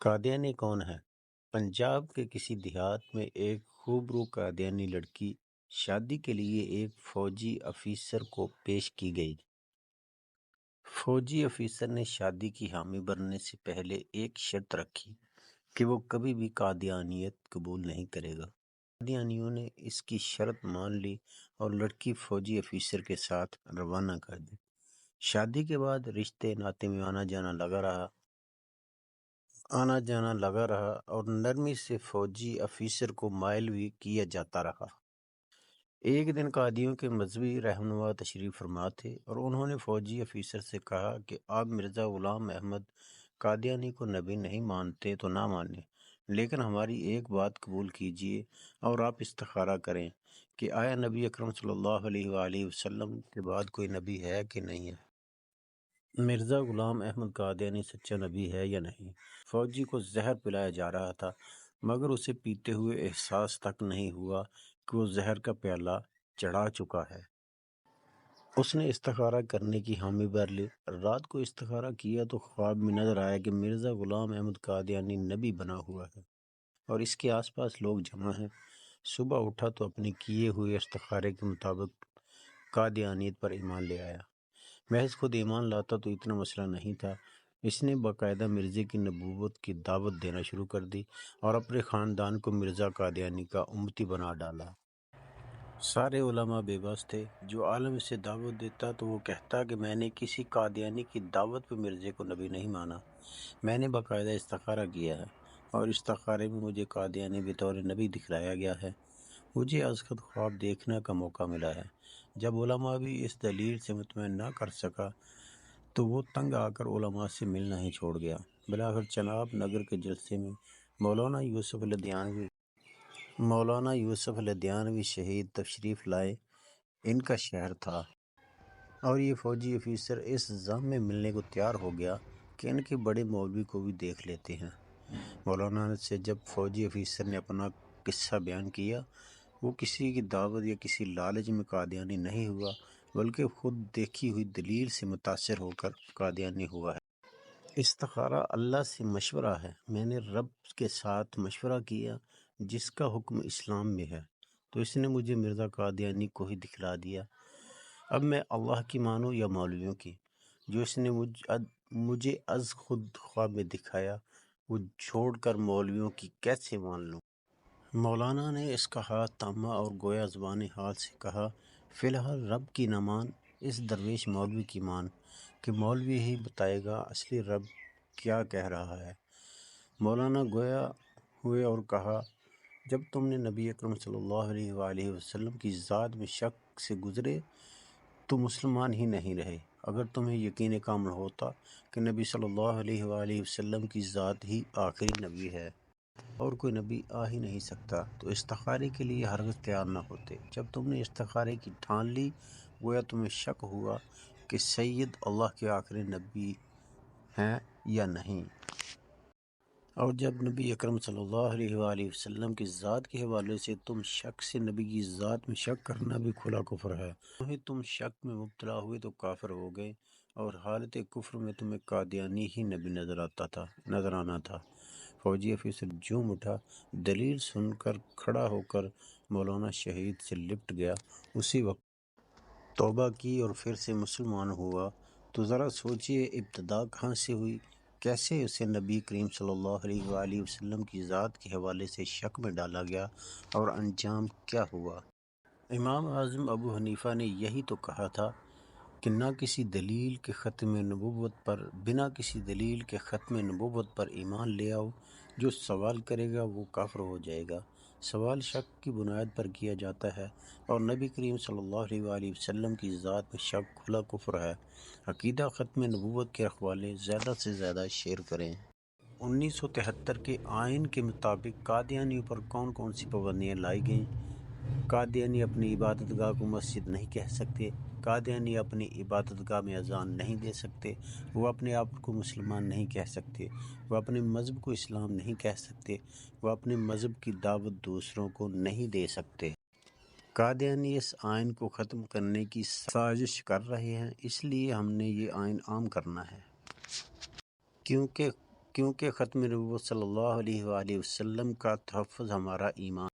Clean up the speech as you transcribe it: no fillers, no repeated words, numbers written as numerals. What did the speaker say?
قادیانی کون ہے؟ پنجاب کے کسی دیہات میں ایک خوبرو قادیانی لڑکی شادی کے لیے ایک فوجی افیسر کو پیش کی گئی۔ فوجی افیسر نے شادی کی حامی بننے سے پہلے ایک شرط رکھی کہ وہ کبھی بھی قادیانیت قبول نہیں کرے گا۔ قادیانیوں نے اس کی شرط مان لی اور لڑکی فوجی افیسر کے ساتھ روانہ کر دی۔ شادی کے بعد رشتے ناطے میں آنا جانا لگا رہا اور نرمی سے فوجی افیسر کو مائل بھی کیا جاتا رہا۔ ایک دن قادیوں کے مذہبی رہنما تشریف فرما تھے اور انہوں نے فوجی افیسر سے کہا کہ آپ مرزا غلام احمد قادیانی کو نبی نہیں مانتے تو نہ مانیں، لیکن ہماری ایک بات قبول کیجئے اور آپ استخارہ کریں کہ آیا نبی اکرم صلی اللہ علیہ وآلہ وسلم کے بعد کوئی نبی ہے کہ نہیں ہے؟ مرزا غلام احمد قادیانی سچا نبی ہے یا نہیں؟ فوجی کو زہر پلایا جا رہا تھا مگر اسے پیتے ہوئے احساس تک نہیں ہوا کہ وہ زہر کا پیالہ چڑھا چکا ہے۔ اس نے استخارہ کرنے کی حامی بھر لی۔ رات کو استخارہ کیا تو خواب میں نظر آیا کہ مرزا غلام احمد قادیانی نبی بنا ہوا ہے اور اس کے آس پاس لوگ جمع ہیں۔ صبح اٹھا تو اپنے کیے ہوئے استخارے کے مطابق قادیانیت پر ایمان لے آیا۔ محض خود ایمان لاتا تو اتنا مسئلہ نہیں تھا، اس نے باقاعدہ مرزے کی نبوت کی دعوت دینا شروع کر دی اور اپنے خاندان کو مرزا قادیانی کا امتی بنا ڈالا۔ سارے علماء بے بس تھے۔ جو عالم اسے دعوت دیتا تو وہ کہتا کہ میں نے کسی قادیانی کی دعوت پہ مرزے کو نبی نہیں مانا، میں نے باقاعدہ استخارہ کیا ہے اور استخارے میں مجھے قادیانی بطور نبی دکھلایا گیا ہے۔ مجھے ازخط خواب دیکھنے کا موقع ملا ہے۔ جب علماء بھی اس دلیل سے مطمئن نہ کر سکا تو وہ تنگ آ کر علماء سے ملنا ہی چھوڑ گیا۔ بلاخر چناب نگر کے جلسے میں مولانا یوسف لدھیانوی شہید تشریف لائے۔ ان کا شہر تھا اور یہ فوجی افیسر اس ضم میں ملنے کو تیار ہو گیا کہ ان کے بڑے مولوی کو بھی دیکھ لیتے ہیں۔ مولانا سے جب فوجی افیسر نے اپنا قصہ بیان کیا، وہ کسی کی دعوت یا کسی لالچ میں قادیانی نہیں ہوا بلکہ خود دیکھی ہوئی دلیل سے متاثر ہو کر قادیانی ہوا ہے۔ استخارہ اللہ سے مشورہ ہے۔ میں نے رب کے ساتھ مشورہ کیا جس کا حکم اسلام میں ہے تو اس نے مجھے مرزا قادیانی کو ہی دکھلا دیا۔ اب میں اللہ کی مانوں یا مولویوں کی؟ جو اس نے مجھے از خود خواب میں دکھایا وہ چھوڑ کر مولویوں کی کیسے مان لوں؟ مولانا نے اس کا ہاتھ تھاما اور گویا زبان حال سے کہا، فی الحال رب کی نہ مان، اس درویش مولوی کی مان کہ مولوی ہی بتائے گا اصلی رب کیا کہہ رہا ہے۔ مولانا گویا ہوئے اور کہا، جب تم نے نبی اکرم صلی اللہ علیہ وآلہ وسلم کی ذات میں شک سے گزرے تو مسلمان ہی نہیں رہے۔ اگر تمہیں یقین کامل ہوتا کہ نبی صلی اللہ علیہ وآلہ وسلم کی ذات ہی آخری نبی ہے اور کوئی نبی آ ہی نہیں سکتا تو استخارے کے لیے ہرگز تیار نہ ہوتے۔ جب تم نے استخارے کی ٹھان لی گویا تمہیں شک ہوا کہ سید اللہ کے آخری نبی ہیں یا نہیں، اور جب نبی اکرم صلی اللہ علیہ وآلہ وسلم کی ذات کے حوالے سے تم شک سے نبی کی ذات میں شک کرنا بھی کھلا کفر ہے۔ تم شک میں مبتلا ہوئے تو کافر ہو گئے اور حالت کفر میں تمہیں قادیانی ہی نبی نظر آنا تھا۔ فوجی افیسر جھوم اٹھا، دلیل سن کر کھڑا ہو کر مولانا شہید سے لپٹ گیا۔ اسی وقت توبہ کی اور پھر سے مسلمان ہوا تو ذرا سوچئے ابتدا کہاں سے ہوئی، کیسے اسے نبی کریم صلی اللہ علیہ وآلہ وسلم کی ذات کے حوالے سے شک میں ڈالا گیا اور انجام کیا ہوا۔ امام اعظم ابو حنیفہ نے یہی تو کہا تھا کہ بنا کسی دلیل کے ختم نبوت پر ایمان لے آؤ، جو سوال کرے گا وہ کافر ہو جائے گا۔ سوال شک کی بنیاد پر کیا جاتا ہے اور نبی کریم صلی اللہ علیہ وآلہ وسلم کی ذات میں شک کھلا کفر ہے۔ عقیدہ ختم نبوت کے رکھوالے زیادہ سے زیادہ شیئر کریں۔ 1973 کے آئین کے مطابق قادیانیوں پر کون کون سی پابندیاں لائی گئیں؟ قادیانی اپنی عبادت گاہ کو مسجد نہیں کہہ سکتے، قادیانی اپنی عبادت گاہ میں اذان نہیں دے سکتے، وہ اپنے آپ کو مسلمان نہیں کہہ سکتے، وہ اپنے مذہب کو اسلام نہیں کہہ سکتے، وہ اپنے مذہب کی دعوت دوسروں کو نہیں دے سکتے۔ قادیانی اس آئین کو ختم کرنے کی سازش کر رہے ہیں، اس لیے ہم نے یہ آئین عام کرنا ہے، کیونکہ کیونکہ ختم نبوت صلی اللہ علیہ وآلہ وسلم کا تحفظ ہمارا ایمان